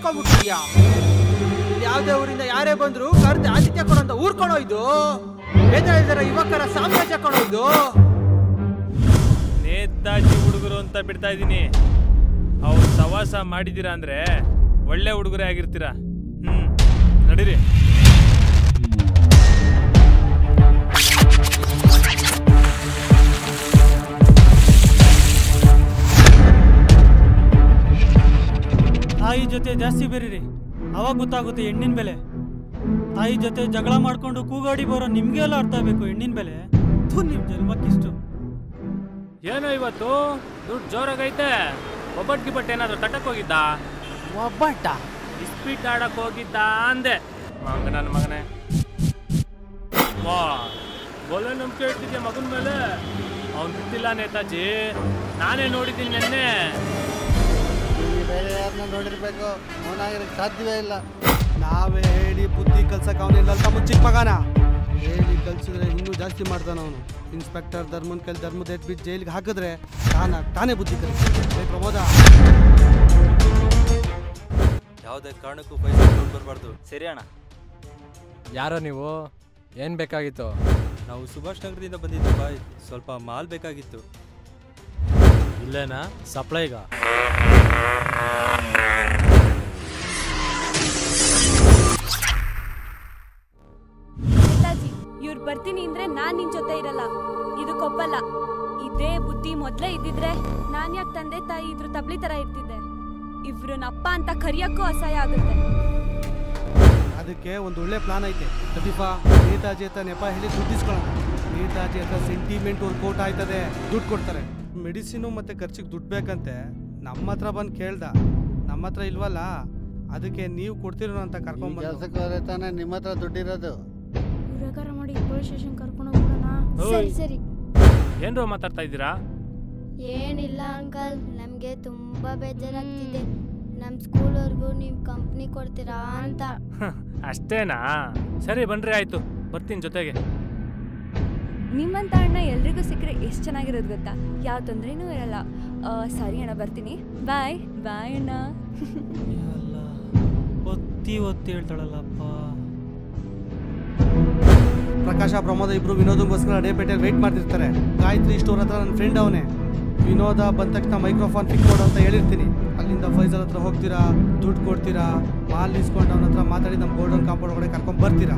ತಿಳ್ಕೊಂಡ್ಬಿಟ್ಟಿದ್ಯಾ? ಯಾವ್ದೇ ಊರಿಂದ ಯಾರೇ ಬಂದ್ರು ಕರ್ದು ಆತಿಥ್ಯ ಕೊಡೋಂತ ಊರ್ ಕೊಡೋ ಇದು. ಬೇಜಾರ ಯುವಕರ ಸಾಮ್ರಾಜ್ಯ ಕೊಡೋ ಇದು. ನೇತಾಜಿ ಹುಡುಗರು ಅಂತ ಬಿಡ್ತಾ ಇದೀನಿ. ಅವ್ರು ಸವಾಸ ಮಾಡಿದೀರಾ ಅಂದ್ರೆ ಒಳ್ಳೆ ಹುಡುಗರೇ ಆಗಿರ್ತೀರಾ. ನಡೀರಿ. ತಾಯಿ ಜೊತೆ ಜಾಸ್ತಿ ಬೇರಿರಿ, ಅವಾಗ ಗೊತ್ತಾಗುತ್ತೆ ಹೆಣ್ಣಿನ ಬೆಲೆ. ತಾಯಿ ಜೊತೆ ಜಗಳ ಮಾಡ್ಕೊಂಡು ಕೂಗಾಡಿ ಬರೋ ನಿಮ್ಗೆಲ್ಲ ಅರ್ಥ ಆಗಬೇಕು ಹೆಣ್ಣಿನ ಬೆಲೆ. ನಿಮ್ ಜನ್ಮಕ್ಕಿಷ್ಟು. ಏನೋ ಇವತ್ತು ದುಡ್ಡು ಜೋರಾಗೈತೆ. ಒಬ್ಬಟ್ಟು ಗಿಬ್ಬಟ್ಟು ಏನಾದ್ರು ತಟ್ಟಕ್ ಹೋಗಿದ್ದ? ಒಬ್ಬಟ್ಟ ಇಸ್ಪೀಟ್ ಆಡಕ್ ಹೋಗಿದ್ದ ಅಂದೆ. ನನ್ನ ಮಗನೇ ವಾ ಒಳ್ಳೆ ನಂಬಿಕೆ ಇಟ್ಟಿದ್ಯಾ ಮಗನ ಮೇಲೆ. ಅವ್ನು ಬಿಟ್ಟಿಲ್ಲ ನೇತಾಜಿ, ನಾನೇ ನೋಡಿದ್ದೀನಿ ನೆನ್ನೆ. ಬೇರೆ ಯಾರನ್ನ ನೋಡಿರ್ಬೇಕು, ಅವನಾಗಿರಕ್ಕೆ ಸಾಧ್ಯವೇ ಇಲ್ಲ. ನಾವೇ ಹೇಳಿ ಬುದ್ಧಿ ಕಲ್ಸಕ್ಕೆ ಅವನಿಲ್ಲ ತಮ್ಮ ಚಿಕ್ಕ ಮಗನ. ಹೇಳಿ ಕಲ್ಸಿದ್ರೆ ಇನ್ನೂ ಜಾಸ್ತಿ ಮಾಡ್ತಾನೆ ಅವನು. ಇನ್ಸ್ಪೆಕ್ಟರ್ ಧರ್ಮನ್ ಕೈಲಿ ಧರ್ಮದ ಎತ್ಬಿಟ್ಟು ಜೈಲಿಗೆ ಹಾಕಿದ್ರೆ ತಾನೇ ಬುದ್ಧಿ ಕಲಿಸ್ತಾನೆ. ಪ್ರಮೋದ, ಯಾವುದೇ ಕಾರಣಕ್ಕೂ ಪೈಸೆ ಬರಬಾರ್ದು. ಸರಿ ಅಣ್ಣ. ಯಾರೋ ನೀವು? ಏನು ಬೇಕಾಗಿತ್ತು? ನಾವು ಸುಭಾಷ್ ನಗರದಿಂದ ಬಂದಿದ್ದು ಬಾಯ್, ಸ್ವಲ್ಪ ಮಾಲ್ ಬೇಕಾಗಿತ್ತು. ಇಲ್ಲೇನಾ ಸಪ್ಲೈಗ? ನೇತಾಜಿ, ಇವ್ರು ಬರ್ತೀನಿ ಅಂದ್ರೆ ನಾನ್ ನಿನ್ ಜೊತೆ ಇರಲ್ಲ, ಇದಕ್ಕೊಪ್ಪಲ್ಲ. ಇದೇ ಬುದ್ಧಿ ಮೊದ್ಲೇ ಇದ್ದಿದ್ರೆ ನಾನ್ ಯಾಕೆ ತಂದೆ ತಾಯಿ ಇದ್ರ ತಬ್ಲಿ ತರ ಇರ್ತಿದ್ದೆ. ಇವ್ರನ್ನ ಅಪ್ಪ ಅಂತ ಕರಿಯಕ್ಕೂ ಅಸಹ್ಯ ಆಗುತ್ತೆ. ಅದಕ್ಕೆ ಒಂದು ಒಳ್ಳೆ ಪ್ಲಾನ್ ಐತೆ. ಲತೀಫಾ, ನೇತಾಜಿ ಹತ್ರ ನೆಪ ಹೇಳಿ ದುಡ್ಡಿಸ್ಕೊಳ್ಳೋಣ. ನೇತಾಜಿ ಹತ್ರ ಸೆಂಟಿಮೆಂಟ್ ವರ್ಕೌಟ್ ಆಯ್ತದೆ, ದುಡ್ಡು ಕೊಡ್ತಾರೆ. ಮೆಡಿಸಿನು ಮತ್ತೆ ಖರ್ಚಿಗೆ ದುಡ್ಡು ಬೇಕಂತೆ. ನಮ್ಮ ಹತ್ರ ಬಂದು ಕೇಳ್ದ, ನಮ್ಮ ಹತ್ರ ಇಲ್ವಲ್ಲ, ಅದಕ್ಕೆ ನೀವು ಕೊಡ್ತಿರೋ ಅಂತ ಕರ್ಕೊಂಡ್ ಕೆಲಸಕ್ಕೆ ಹೋದ್ರೆ ತಾನೇ ನಿಮ್ಮ ಹತ್ರ ದುಡ್ಡಿರೋದು. ಪ್ರಕಾರ ಮಾಡಿ ಪೊಲೀಸ್ ಸ್ಟೇಷನ್ ಕರ್ಕೊಂಡು ಹೋಗೋಣ. ಸರಿ ಸರಿ. ಏನ್ರೋ ಮಾತಾಡ್ತಾ ಇದ್ದೀರಾ? ಏನಿಲ್ಲ ಅಂಕಲ್, ನಮಗೆ ತುಂಬಾ ಬೇಜಾರಾಗ್ತಿದೆ. ನಮ್ಮ ಸ್ಕೂಲ್ವರೆಗೂ ನೀವು ಕಂಪ್ನಿ ಕೊಡ್ತೀರಾ ಅಂತ. ಅಷ್ಟೇನಾ? ಸರಿ ಬನ್ರಿ, ಆಯ್ತು, ಬರ್ತೀನಿ ಜೊತೆಗೆ. ನಿಮ್ಮಂತ ಅಣ್ಣ ಎಲ್ರಿಗೂ ಸಿಕ್ಕರೆ ಎಷ್ಟು ಚೆನ್ನಾಗಿರೋದು ಗೊತ್ತಾ? ಯಾವ ತೊಂದ್ರೆನೂ ಇರಲ್ಲ. ಸರಿ ಅಣ್ಣ, ಬರ್ತೀನಿ. ಬಾಯ್ ಬಾಯ್ ಅಣ್ಣ. ಒತ್ತಿ ಒತ್ತಿ ಹೇಳ್ತಾಳಲ್ಲಪ್ಪ. ಪ್ರಕಾಶ, ಪ್ರಮೋದ ಇಬ್ರು ವಿನೋದಂಗೋಸ್ಕರ ಅಡೇಪೇಟೆಯಲ್ಲಿ ವೆಯ್ಟ್ ಮಾಡ್ತಿರ್ತಾರೆ. ಗಾಯತ್ರಿ ಸ್ಟೋರ್ ಹತ್ರ ನನ್ನ ಫ್ರೆಂಡ್ ಅವನೇ. ವಿನೋದ ಬಂದ ತಕ್ಷಣ ಮೈಕ್ರೋಫೋನ್ ಫಿಕ್ಸ್ ಮಾಡು ಅಂತ ಹೇಳಿರ್ತೀನಿ. ಅಲ್ಲಿಂದ ಫೈಸಲ್ ಹತ್ರ ಹೋಗ್ತೀರಾ, ದುಡ್ಡು ಕೊಡ್ತೀರಾ, ಮಾಲ್ ಇಸ್ಕೊಂಡು ಅವನ ಹತ್ರ ಮಾತಾಡಿ ನಮ್ಮ ಗೋಲ್ಡನ್ ಕಾಂಪೌಂಡ್ ಒಳಗಡೆ ಕರ್ಕೊಂಡು ಬರ್ತೀರಾ.